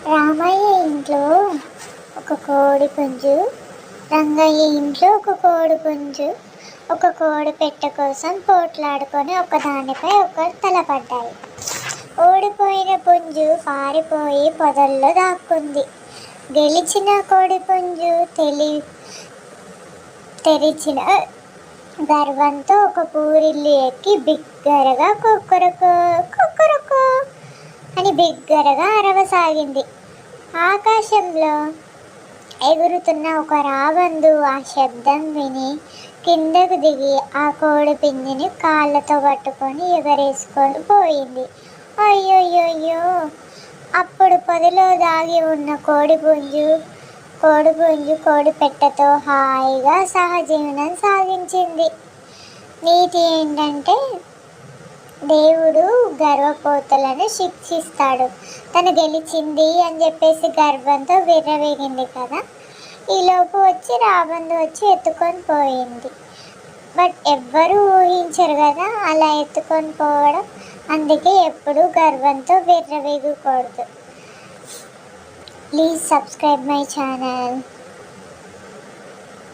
రామయ్య ఇంట్లో ఒక కోడి పుంజు, రంగయ్య ఇంట్లో ఒక కోడి పుంజు, ఒక కోడి పెట్టె కోసం పోట్లాడుకొని ఒకదానిపై ఒకరు తలపడ్డాయి. ఓడిపోయిన పుంజు పారిపోయి పొదల్లో దాక్కుంది. గెలిచిన కోడి పుంజు తెరిచిన గర్వంతో ఒక పూరిల్లు ఎక్కి బిగ్గరగా కుక్కరకో కుక్కరకో అని బిగ్గరగా అరవసాగింది. ఆకాశంలో ఎగురుతున్న ఒక రాబందు ఆ శబ్దం విని కిందకు దిగి ఆ కోడి పుంజుని కాళ్ళతో పట్టుకొని ఎగరేసుకొని పోయింది. అయ్యోయ్యో! అప్పుడు పొదలో దాగి ఉన్న కోడి పుంజు పెట్టెతో హాయిగా సహజీవనం సాగించింది. నీతి ఏంటంటే, దేవుడు గర్వపోతులను శిక్షిస్తాడు. తను గెలిచింది అని చెప్పేసి గర్వంతో విర్రవీగింది కదా, ఈలోపు రాబందు వచ్చి ఎత్తుకొని పోయింది. బట్ ఎవ్వరూ ఊహించరు కదా అలా ఎత్తుకొని పోవడం. అందుకే ఎప్పుడూ గర్వంతో విర్రవీగకూడదు. Please subscribe my channel.